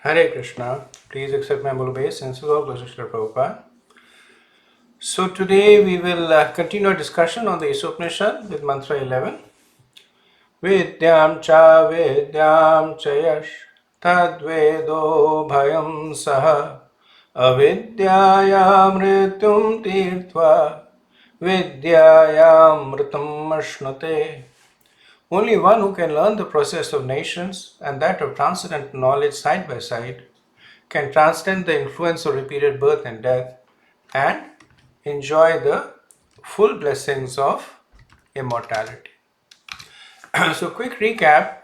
Hare Krishna. Please accept my humble obeisances of Srila Prabhupada. So today we will continue our discussion on the Īśopaniṣad with mantra 11. Vidyam cha vidyam cha yash tadvedo bhayam saha avidyayam mrityum tirtva vidyayam mritam ashnute. Only one who can learn the process of nations and that of transcendental knowledge side by side can transcend the influence of repeated birth and death and enjoy the full blessings of immortality. So, quick recap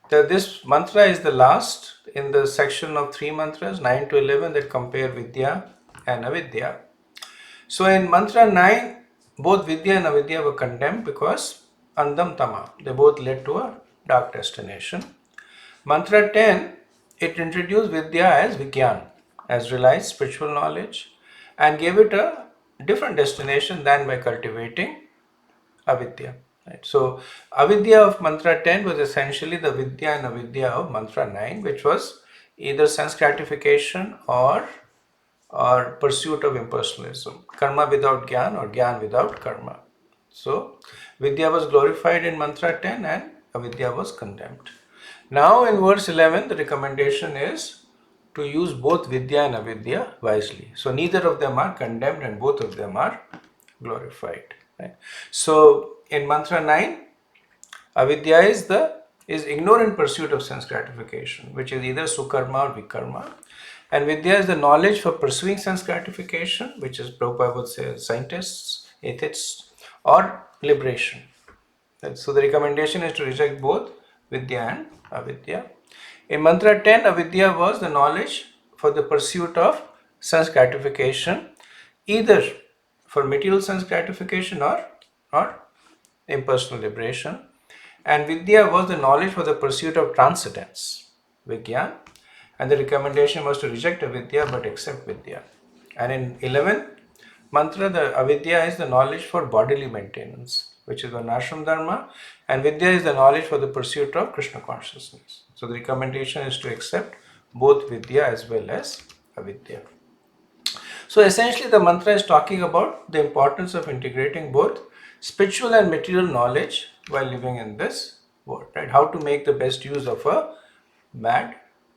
that this mantra is the last in the section of 3 mantras 9 to 11 that compare Vidya and Avidya. So, in mantra 9, both Vidya and Avidya were condemned because Andam Tama, they both led to a dark destination. Mantra 10, it introduced Vidya as Vigyan, as realized spiritual knowledge, and gave it a different destination than by cultivating Avidya. Right? So, Avidya of Mantra 10 was essentially the Vidya and Avidya of Mantra 9, which was either sense gratification or pursuit of impersonalism, karma without Gyan or Gyan without karma. So, Vidya was glorified in Mantra 10 and Avidya was condemned. Now in verse 11, the recommendation is to use both Vidya and Avidya wisely. So neither of them are condemned and both of them are glorified. Right? So in mantra 9, Avidya is ignorant pursuit of sense gratification, which is either Sukarma or Vikarma. And Vidya is the knowledge for pursuing sense gratification, which is Prabhupada would say scientists, atheists, or liberation. Right? So the recommendation is to reject both Vidya and Avidya. In mantra 10, Avidya was the knowledge for the pursuit of sense gratification, either for material sense gratification or impersonal liberation. And Vidya was the knowledge for the pursuit of transcendence, Vigyan. And the recommendation was to reject Avidya but accept Vidya. And in 11th mantra, the Avidya is the knowledge for bodily maintenance, which is Varnashram Dharma, and Vidya is the knowledge for the pursuit of Krishna consciousness. So the recommendation is to accept both Vidya as well as Avidya. So essentially the mantra is talking about the importance of integrating both spiritual and material knowledge while living in this world, right? How to make the best use of a bad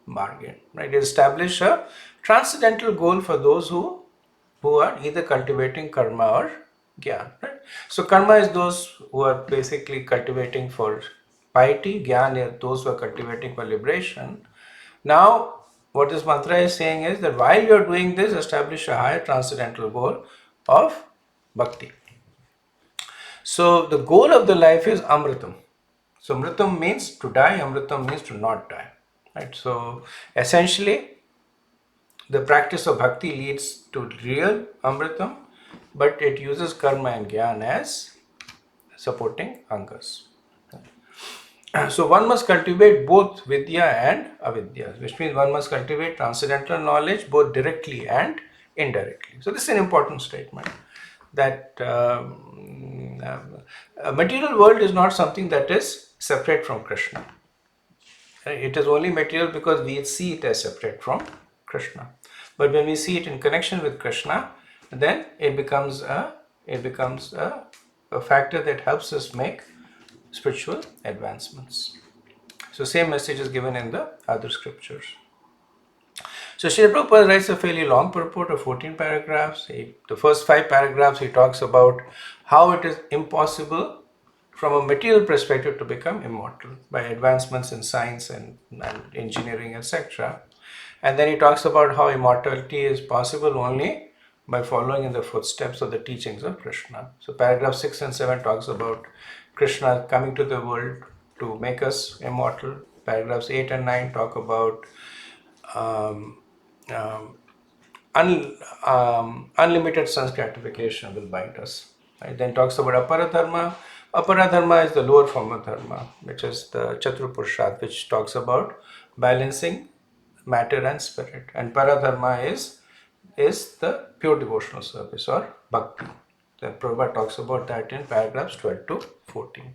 bargain, right? Establish a transcendental goal for those who are either cultivating karma or Gyan. Right? So karma is those who are basically cultivating for piety, Gyan is those who are cultivating for liberation. Now, what this mantra is saying is that while you are doing this, establish a higher transcendental goal of bhakti. So the goal of the life is amritam. So amritam means to die, amritam means to not die. Right? So essentially, the practice of bhakti leads to real amritam, but it uses karma and gyan as supporting angas. So one must cultivate both vidya and avidya, which means one must cultivate transcendental knowledge both directly and indirectly. So this is an important statement, that a material world is not something that is separate from Krishna. It is only material because we see it as separate from Krishna. But when we see it in connection with Krishna, then it becomes a factor that helps us make spiritual advancements. So same message is given in the other scriptures. So Śrīla Prabhupada writes a fairly long purport of 14 paragraphs. The first 5 paragraphs he talks about how it is impossible from a material perspective to become immortal by advancements in science and engineering, etc. And then he talks about how immortality is possible only by following in the footsteps of the teachings of Krishna. So paragraph 6 and 7 talks about Krishna coming to the world to make us immortal. Paragraphs 8 and 9 talk about unlimited sense gratification will bind us. Right? Then talks about aparadharma. Aparadharma is the lower form of dharma, which is the Chaturpurushad, which talks about balancing matter and spirit. And paradharma is the pure devotional service or bhakti. Then Prabhupada talks about that in paragraphs 12 to 14.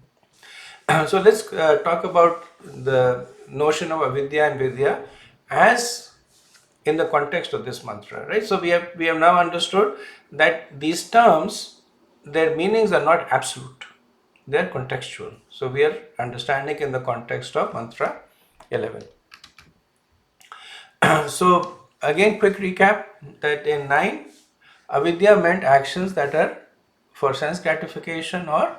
So let's talk about the notion of avidya and vidya as in the context of this mantra, right? So we have now understood that these terms, their meanings are not absolute, they are contextual. So we are understanding in the context of mantra 11. So again, quick recap that in 9, avidya meant actions that are for sense gratification or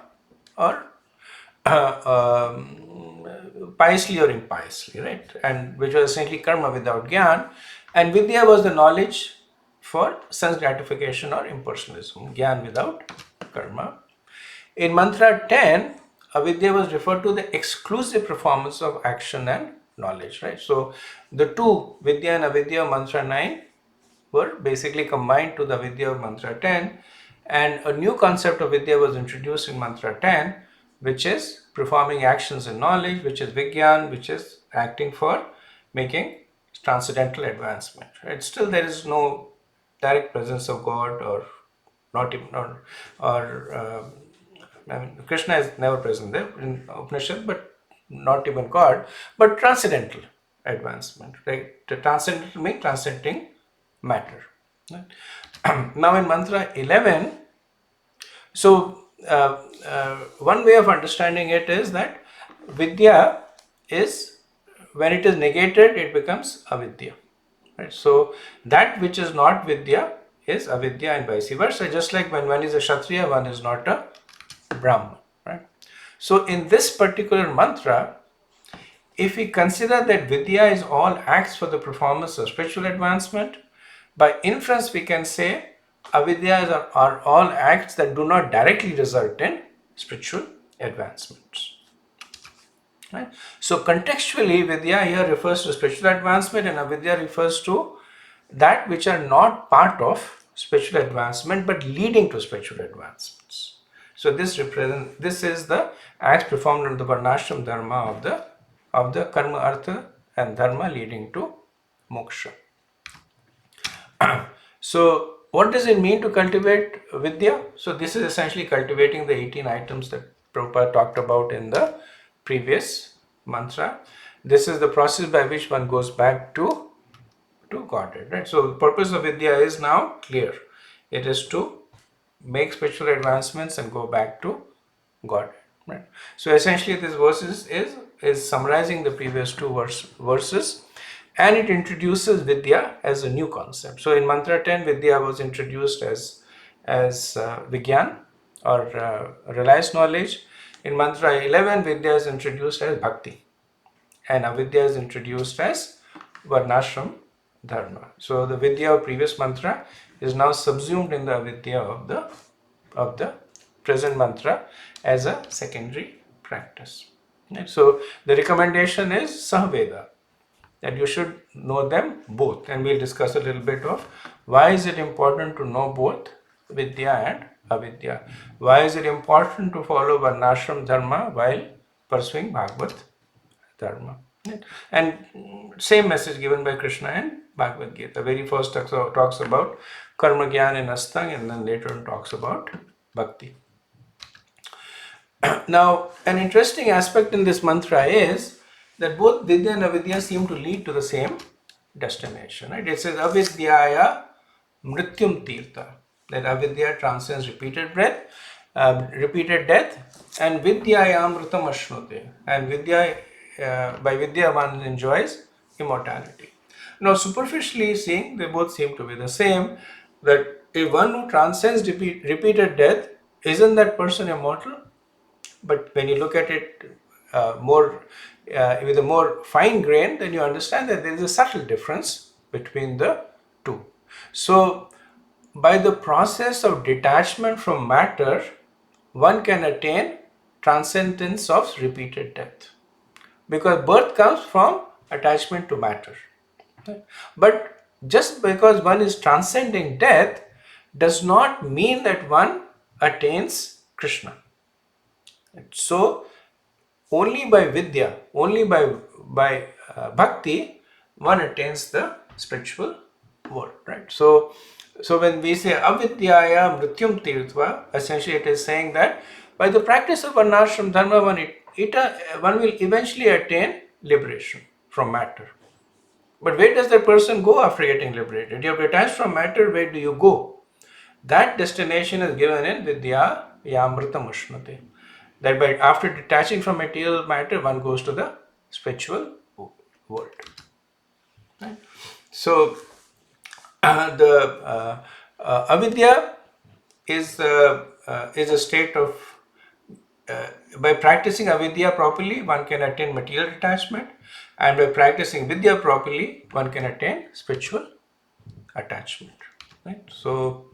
piously or impiously, right? And which was essentially karma without gyan, and vidya was the knowledge for sense gratification or impersonalism, gyan without karma. In mantra 10, avidya was referred to the exclusive performance of action and knowledge, right? So the two, vidya and avidya of mantra 9, were basically combined to the vidya of mantra 10, and a new concept of vidya was introduced in mantra 10, which is performing actions and knowledge, which is vigyan, which is acting for making transcendental advancement, right? Still there is no direct presence of God, or not even, I mean, Krishna is never present there in Upanishad, but not even God, but transcendental advancement, right? The transcendental means transcending matter. Right? Now in mantra 11, so one way of understanding it is that vidya is, when it is negated, it becomes avidya. Right? So that which is not vidya is avidya, and vice versa. Just like when one is a Kshatriya, one is not a Brahman. Right? So in this particular mantra, if we consider that vidya is all acts for the performance of spiritual advancement, by inference we can say avidyas are all acts that do not directly result in spiritual advancements. Right? So contextually, vidya here refers to spiritual advancement, and avidya refers to that which are not part of spiritual advancement but leading to spiritual advancements. So this is the acts performed under the varnashram dharma of the karma, artha and dharma leading to moksha. So what does it mean to cultivate vidya? So this is essentially cultivating the 18 items that Prabhupada talked about in the previous mantra. This is the process by which one goes back to Godhead, right? So the purpose of vidya is now clear. It is to make spiritual advancements and go back to Godhead, right? So essentially this verse is summarizing the previous two verses, and it introduces vidya as a new concept. So in mantra 10, vidya was introduced as vigyan, or realized knowledge. In mantra 11, vidya is introduced as bhakti, and avidya is introduced as varnashram dharma. So the vidya of previous mantra is now subsumed in the avidya of the present mantra as a secondary practice. Right? So the recommendation is sahaveda, that you should know them both, and we'll discuss a little bit of why is it important to know both vidya and avidya. Why is it important to follow varnashram dharma while pursuing Bhagavad dharma. Right? And same message given by Krishna in Bhagavad Gita. Very first talks about karma gyan and astang, and then later on talks about bhakti. Now, an interesting aspect in this mantra is that both vidya and avidya seem to lead to the same destination. Right? It says avidyaya mrityum tirtha, that avidya transcends repeated death, and vidyaya amritam ashnute, and vidya, by vidya one enjoys immortality. Now, superficially seeing, they both seem to be the same. That if one who transcends repeated death, isn't that person immortal? But when you look at it more with a more fine grain, then you understand that there is a subtle difference between the two. So by the process of detachment from matter, one can attain transcendence of repeated death, because birth comes from attachment to matter. But just because one is transcending death does not mean that one attains Krishna. So only by vidya, only by bhakti, one attains the spiritual world, right? So when we say avidyaya mrityum tirtva, essentially it is saying that by the practice of varnashram dharma, one will eventually attain liberation from matter. But where does that person go after getting liberated? You have detached from matter, where do you go? That destination is given in Vidya Yamrita Mushnate. That by after detaching from material matter, one goes to the spiritual world. Right? So, the avidya is a state of by practicing avidya properly, one can attain material detachment, and by practicing vidya properly, one can attain spiritual attachment. Right? So,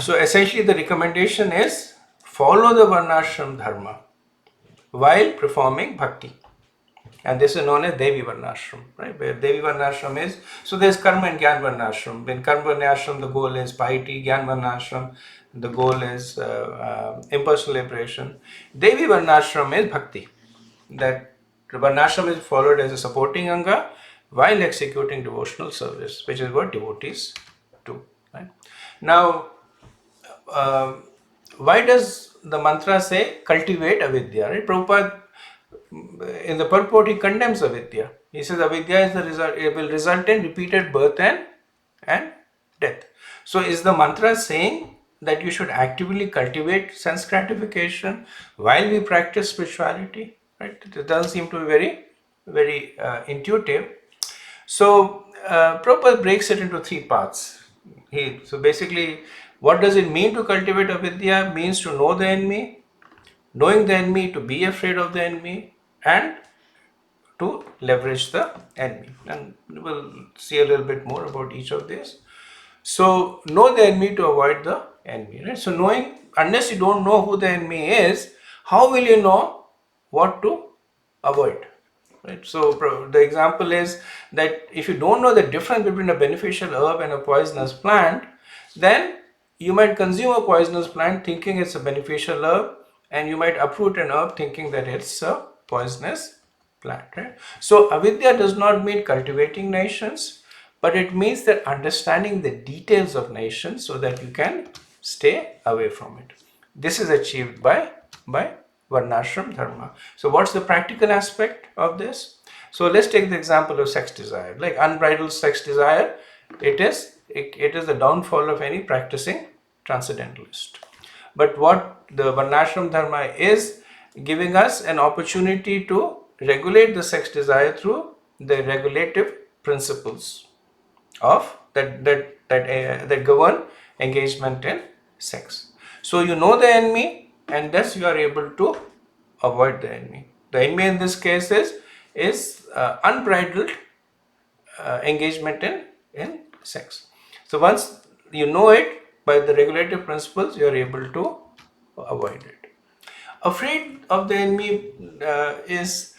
so essentially, the recommendation is follow the varnashram dharma while performing bhakti. And this is known as Devi Varnashram, right? Where Devi Varnashram is, so there's Karma and Gyan Varnashram. In Karma Varnashram, the goal is piety. Gyan Varnashram, the goal is impersonal liberation. Devi Varnashram is Bhakti. That Varnashram is followed as a supporting Anga while executing devotional service, which is what devotees do. Right? Now, why does the mantra say cultivate avidya? Right? Prabhupada, in the purport, he condemns avidya. He says avidya is the result, it will result in repeated birth and death. So is the mantra saying that you should actively cultivate sense gratification while we practice spirituality? Right? It doesn't seem to be very intuitive. So Prabhupada breaks it into three parts. So basically, what does it mean to cultivate avidya? Means to know the enemy, knowing the enemy, to be afraid of the enemy, and to leverage the enemy. And we'll see a little bit more about each of these. So, know the enemy to avoid the enemy. Right? So, knowing, unless you don't know who the enemy is, how will you know what to avoid? Right? So, the example is that if you don't know the difference between a beneficial herb and a poisonous plant, then you might consume a poisonous plant thinking it's a beneficial herb, and you might uproot an herb thinking that it's a poisonous plant. Right? So, avidya does not mean cultivating nations, but it means that understanding the details of nations so that you can stay away from it. This is achieved by Varnashram Dharma. So what's the practical aspect of this? So let's take the example of sex desire. Like unbridled sex desire, it is the downfall of any practicing transcendentalist. But what the Varnashram Dharma is giving us an opportunity to regulate the sex desire through the regulative principles of that govern engagement in sex. So you know the enemy, and thus you are able to avoid the enemy. The enemy in this case is unbridled engagement in sex. So once you know it by the regulative principles, you are able to avoid it. Afraid of the enemy is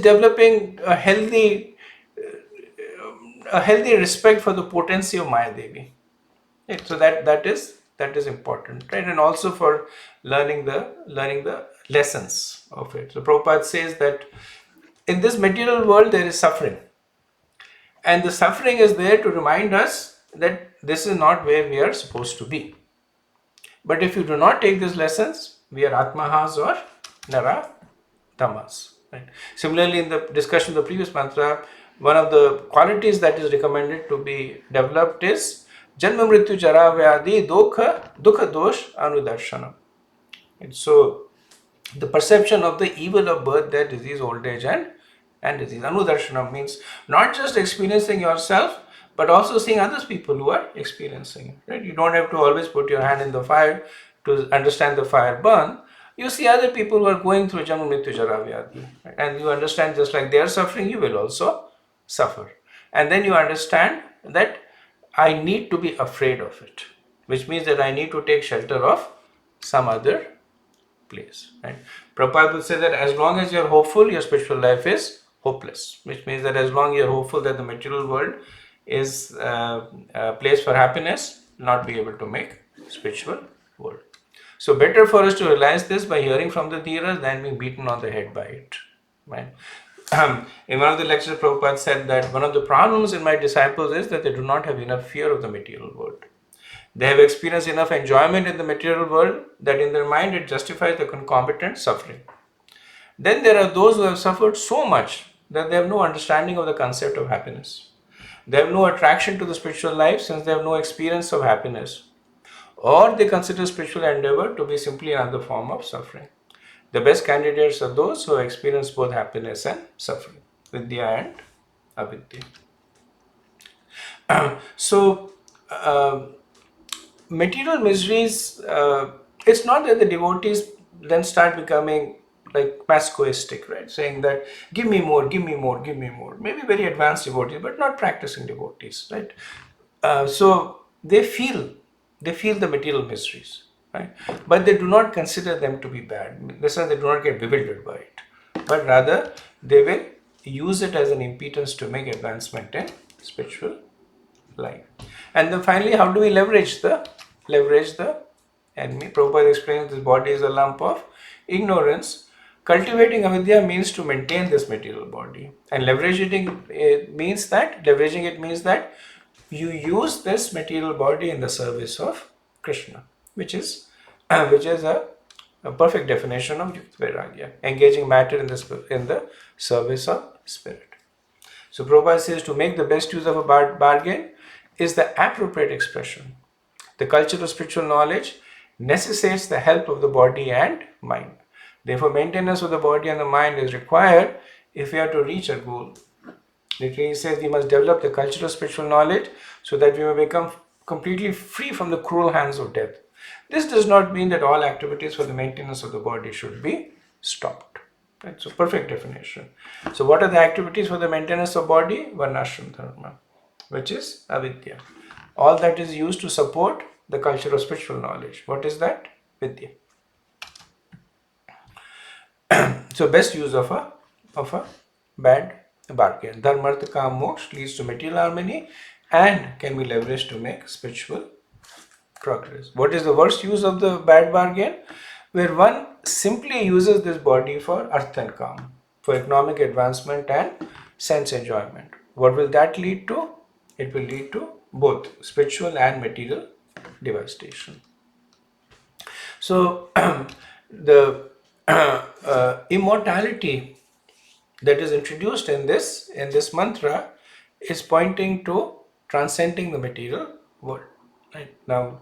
developing a healthy respect for the potency of Maya Devi. Right? So that is important, right? And also for learning the lessons of it. So Prabhupada says that in this material world there is suffering, and the suffering is there to remind us that this is not where we are supposed to be. But if you do not take these lessons, we are Atmahas or Nara Tamas. Right? Similarly, in the discussion of the previous mantra, one of the qualities that is recommended to be developed is Janma Mrityu Jara Vyadi Dukha Dosh Anudarshanam. And so, the perception of the evil of birth, death, disease, old age, and disease. Anudarshanam means not just experiencing yourself, but also seeing others people who are experiencing it. Right? You don't have to always put your hand in the fire to understand the fire burn. You see other people who are going through Janma Mrityu Jara Vyadi, right? And you understand just like they are suffering, you will also suffer. And then you understand that I need to be afraid of it, which means that I need to take shelter of some other place. Right? Prabhupada will say that as long as you are hopeful, your spiritual life is hopeless, which means that as long as you are hopeful that the material world is a place for happiness, not be able to make spiritual world. So better for us to realize this by hearing from the Dhiras than being beaten on the head by it. Right? In one of the lectures, Prabhupada said that one of the problems in my disciples is that they do not have enough fear of the material world. They have experienced enough enjoyment in the material world that in their mind it justifies the concomitant suffering. Then there are those who have suffered so much that they have no understanding of the concept of happiness. They have no attraction to the spiritual life since they have no experience of happiness. Or they consider spiritual endeavor to be simply another form of suffering. The best candidates are those who have experienced both happiness and suffering, vidya and avidya. So, material miseries, it's not that the devotees then start becoming like masochistic, right? Saying that give me more, give me more, give me more. Maybe very advanced devotees, but not practicing devotees, right? So they feel the material miseries, right? But they do not consider them to be bad. This is, they do not get bewildered by it, but rather they will use it as an impedance to make advancement in spiritual life. And then finally, how do we leverage the enemy? Prabhupada explains this body is a lump of ignorance. Cultivating avidya means to maintain this material body, and leveraging it means that you use this material body in the service of Krishna, which is a perfect definition of Yukta Vairagya, engaging matter in the service of spirit. So Prabhupada says to make the best use of a bargain is the appropriate expression. The culture of spiritual knowledge necessitates the help of the body and mind. Therefore, maintenance of the body and the mind is required if we are to reach a goal. Literally, he says we must develop the culture of spiritual knowledge so that we may become completely free from the cruel hands of death. This does not mean that all activities for the maintenance of the body should be stopped. Right? So, perfect definition. So, what are the activities for the maintenance of body? Varnashram dharma, which is avidya. All that is used to support the culture of spiritual knowledge. What is that? Vidya. So best use of a bad bargain. Dharma, artha, kam, moksha leads to material harmony and can be leveraged to make spiritual progress. What is the worst use of the bad bargain? Where one simply uses this body for artha and kam, for economic advancement and sense enjoyment. What will that lead to? It will lead to both spiritual and material devastation. So the immortality that is introduced in this mantra is pointing to transcending the material world. Right? Now,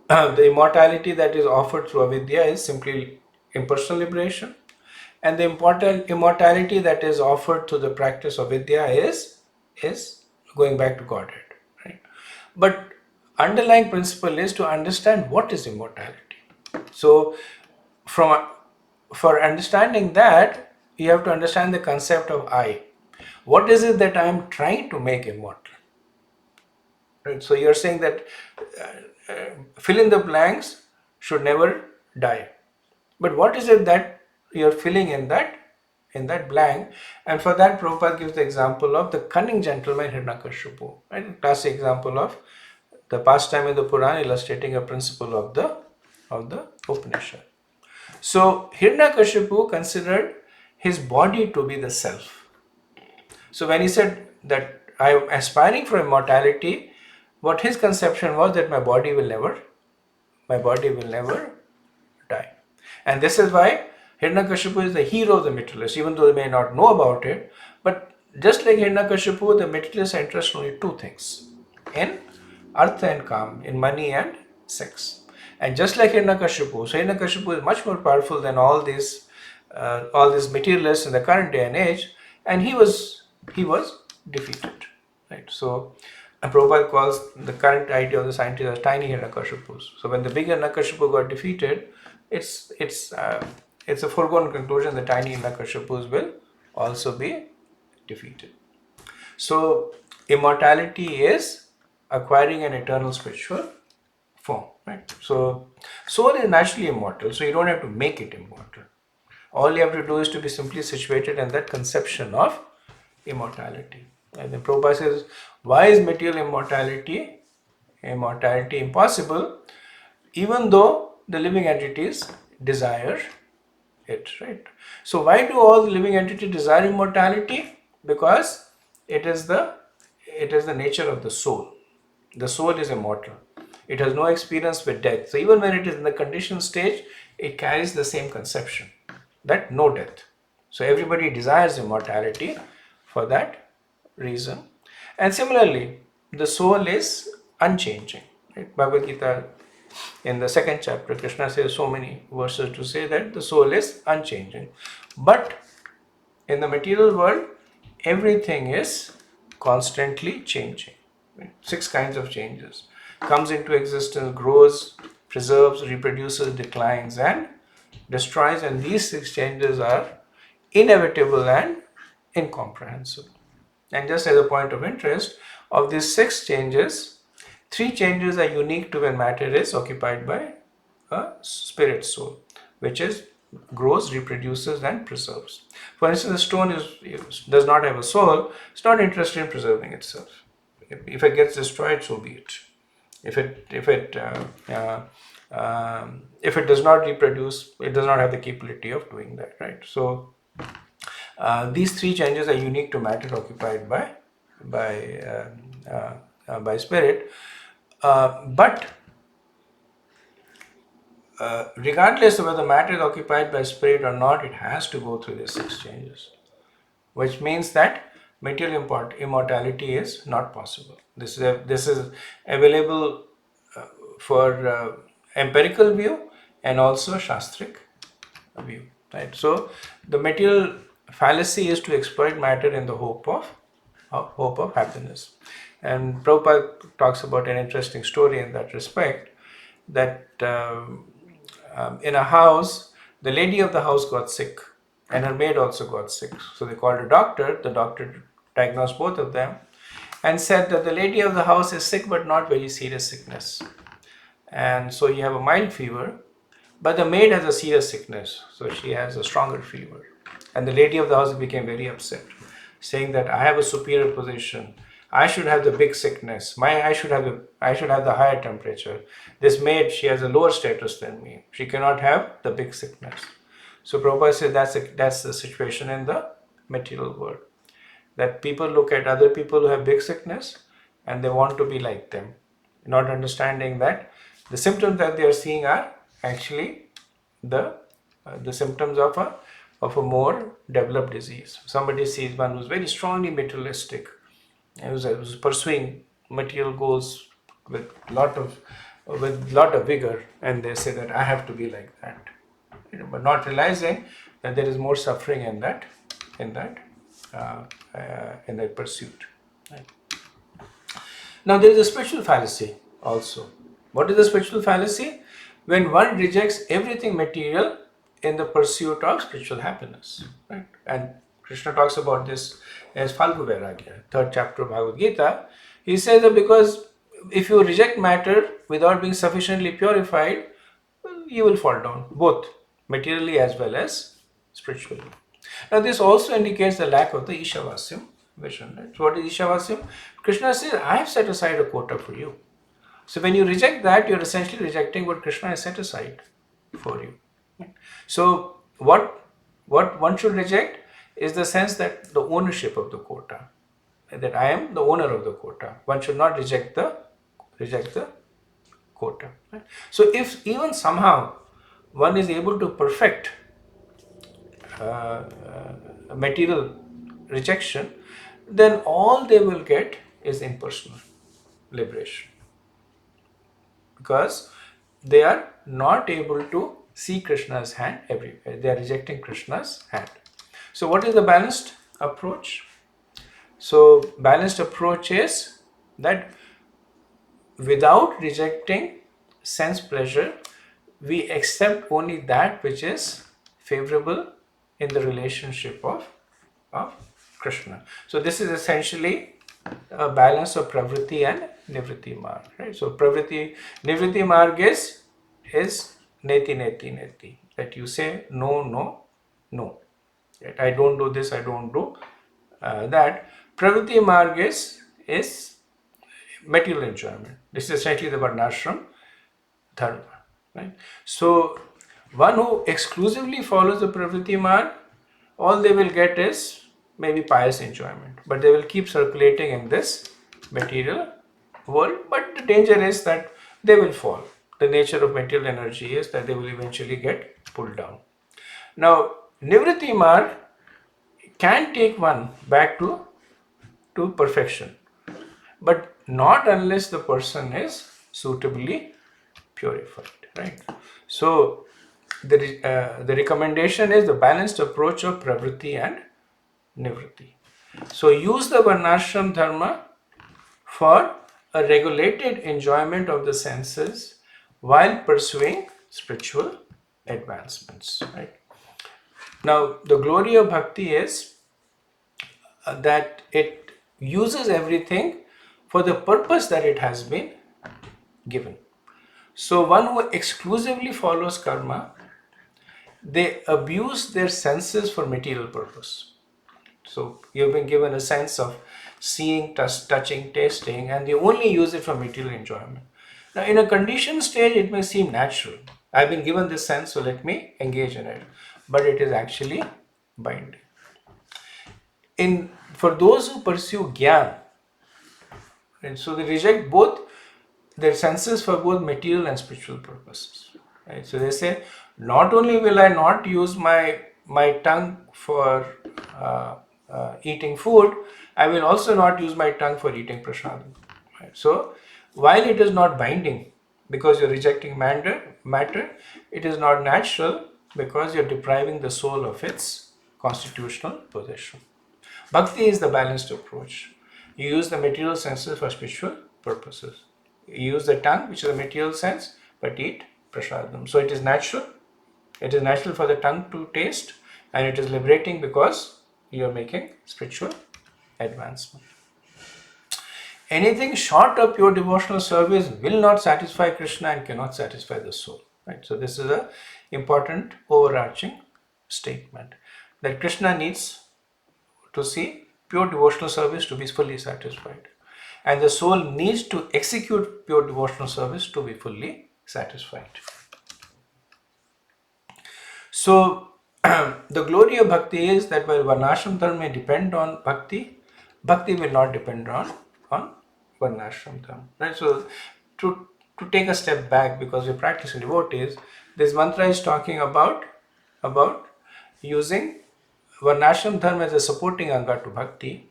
the immortality that is offered through avidya is simply impersonal liberation, and the immortality that is offered through the practice of vidya is going back to Godhead. Right? But underlying principle is to understand what is immortality. So, for understanding that, you have to understand the concept of I. What is it that I am trying to make immortal? Right? So you're saying that fill in the blanks should never die. But what is it that you're filling in that blank? And for that, Prabhupada gives the example of the cunning gentleman Hiranyakashipu. Right? Classic example of the pastime in the Purana illustrating a principle of the Upanishad. So Hiranyakashipu considered his body to be the self. So when he said that I am aspiring for immortality, what his conception was that my body will never die. And this is why Hiranyakashipu is the hero of the materialists, even though they may not know about it. But just like Hiranyakashipu, the materialists are interested in only two things: in artha and kam, in money and sex. And just like Hiranyakashipu, so Hiranyakashipu is much more powerful than all these materialists in the current day and age, and he was defeated. Right? So Prabhupada calls the current idea of the scientists as tiny Hiranyakashipus. So when the big Hiranyakashipu got defeated, it's a foregone conclusion that tiny Hiranyakashipus will also be defeated. So immortality is acquiring an eternal spiritual form. Right? So soul is naturally immortal, so you don't have to make it immortal. All you have to do is to be simply situated in that conception of immortality. And then Prabhupada says, why is material immortality impossible, even though the living entities desire it, right? So why do all the living entities desire immortality? Because it is the nature of the soul. The soul is immortal. It has no experience with death. So even when it is in the conditioned stage, it carries the same conception, that no death. So everybody desires immortality for that reason. And similarly, the soul is unchanging. Right? Bhagavad Gita, in the second chapter, Krishna says so many verses to say that the soul is unchanging. But in the material world, everything is constantly changing. Right? 6 kinds of changes. Comes into existence, grows, preserves, reproduces, declines, and destroys. And these 6 changes are inevitable and incomprehensible. And just as a point of interest, of these 6 changes, 3 changes are unique to when matter is occupied by a spirit soul, which is grows, reproduces, and preserves. For instance, a stone does not have a soul. It's not interested in preserving itself. If it gets destroyed, so be it. If it does not reproduce, it does not have the capability of doing that, right? So these 3 changes are unique to matter occupied by spirit, but regardless of whether matter is occupied by spirit or not, it has to go through these 6 changes, which means that material immortality is not possible. This is available for empirical view and also Shastric view. Right? So the material fallacy is to exploit matter in the hope of happiness. And Prabhupada talks about an interesting story in that respect, that in a house, the lady of the house got sick and her maid also got sick. So they called a doctor. The doctor diagnosed both of them and said that the lady of the house is sick but not very serious sickness. And so you have a mild fever, but the maid has a serious sickness, so she has a stronger fever. And the lady of the house became very upset, saying that I have a superior position. I should have the big sickness. I should have the higher temperature. This maid, she has a lower status than me. She cannot have the big sickness. So Prabhupada said that's the situation in the material world. That people look at other people who have big sickness and they want to be like them, not understanding that the symptoms that they are seeing are actually the symptoms of a more developed disease. Somebody sees one who's very strongly materialistic, who's pursuing material goals with lot of vigor, and they say that I have to be like that, but not realizing that there is more suffering in that pursuit. Right? Now there is a spiritual fallacy also. What is the spiritual fallacy? When one rejects everything material in the pursuit of spiritual happiness. Right? And Krishna talks about this as Falgu Vairagya, 3rd chapter of Bhagavad Gita. He says that because if you reject matter without being sufficiently purified, you will fall down, both materially as well as spiritually. Now this also indicates the lack of the Īśopaniṣad vision. Right? So what is Īśopaniṣad? Krishna says, I have set aside a quota for you. So when you reject that, you're essentially rejecting what Krishna has set aside for you. Right? So what one should reject is the sense that the ownership of the quota, that I am the owner of the quota. One should not reject the quota. Right? So if even somehow one is able to perfect material rejection, then all they will get is impersonal liberation, because they are not able to see Krishna's hand everywhere. They are rejecting Krishna's hand. So what is the balanced approach? So balanced approach is that without rejecting sense pleasure, we accept only that which is favorable in the relationship of Krishna. So this is essentially a balance of pravritti and nivritti marg. Right? So nivritti marg is neti neti neti. That you say no, no, no. Right? I don't do this, I don't do that. Pravritti marg is material enjoyment. This is essentially the varnashram dharma. Right? So one who exclusively follows the pravritti marg, all they will get is maybe pious enjoyment, but they will keep circulating in this material world. But the danger is that they will fall. The nature of material energy is that they will eventually get pulled down. Now, nivritti marg can take one back to perfection, but not unless the person is suitably purified, right? So the recommendation is the balanced approach of pravritti and nivritti. So use the varnashram dharma for a regulated enjoyment of the senses while pursuing spiritual advancements, right? Now, the glory of bhakti is that it uses everything for the purpose that it has been given. So, one who exclusively follows karma, they abuse their senses for material purpose. So, you've been given a sense of seeing, touching, tasting, and they only use it for material enjoyment. Now, in a conditioned stage, it may seem natural. I've been given this sense, so let me engage in it. But it is actually binding. For those who pursue jnana, and so they reject both their senses for both material and spiritual purposes. Right? So they say, not only will I not use my tongue for eating food, I will also not use my tongue for eating prasadam. Right? So while it is not binding because you're rejecting matter, it is not natural because you're depriving the soul of its constitutional position. Bhakti is the balanced approach. You use the material senses for spiritual purposes. You use the tongue, which is a material sense, but eat prasadam. So it is natural. It is natural for the tongue to taste, and it is liberating because you are making spiritual advancement. Anything short of pure devotional service will not satisfy Krishna and cannot satisfy the soul. Right? So this is an important overarching statement that Krishna needs to see pure devotional service to be fully satisfied, and the soul needs to execute pure devotional service to be fully satisfied. So the glory of bhakti is that while varnashram dharma may depend on bhakti, bhakti will not depend on varnashram dharma. Right? So to take a step back, because we're practicing devotees, this mantra is talking about using varnashram dharma as a supporting anga to bhakti,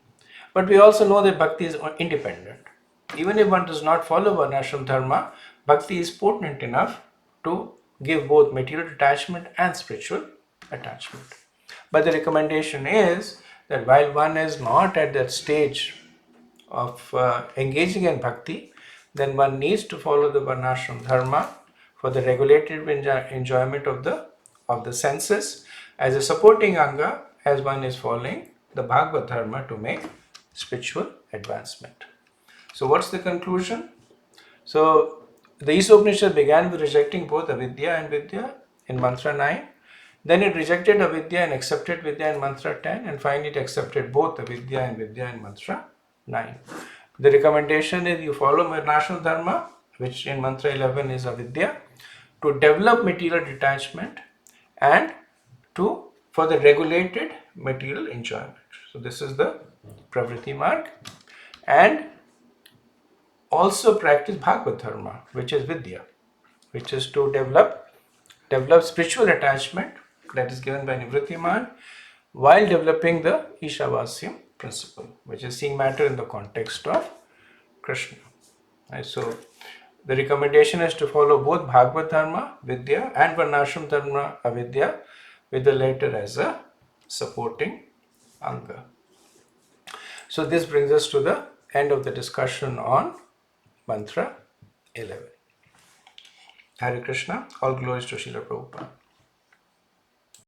but we also know that bhakti is independent. Even if one does not follow varnashram dharma, bhakti is potent enough to give both material attachment and spiritual attachment. But the recommendation is that while one is not at that stage of engaging in bhakti, then one needs to follow the varnashram dharma for the regulated enjoyment of the senses as a supporting anga, as one is following the Bhagavad dharma to make spiritual advancement. So what's the conclusion? So the Īśopaniṣad began with rejecting both avidya and vidya in mantra 9. Then it rejected avidya and accepted vidya in mantra 10, and finally it accepted both avidya and vidya in mantra 9. The recommendation is you follow varnashram dharma, which in mantra 11 is avidya, to develop material detachment and for the regulated material enjoyment. So this is the pravritti marg, and also practice Bhagavad dharma, which is vidya, which is to develop spiritual attachment that is given by nivritti marg, while developing the Ishavasya principle, which is seeing matter in the context of Krishna. Right? So the recommendation is to follow both Bhagavad dharma, vidya, and varnashram dharma, avidya, with the latter as a supporting anga. So this brings us to the end of the discussion on mantra 11. Hare Krishna, all glories to Srila Prabhupada.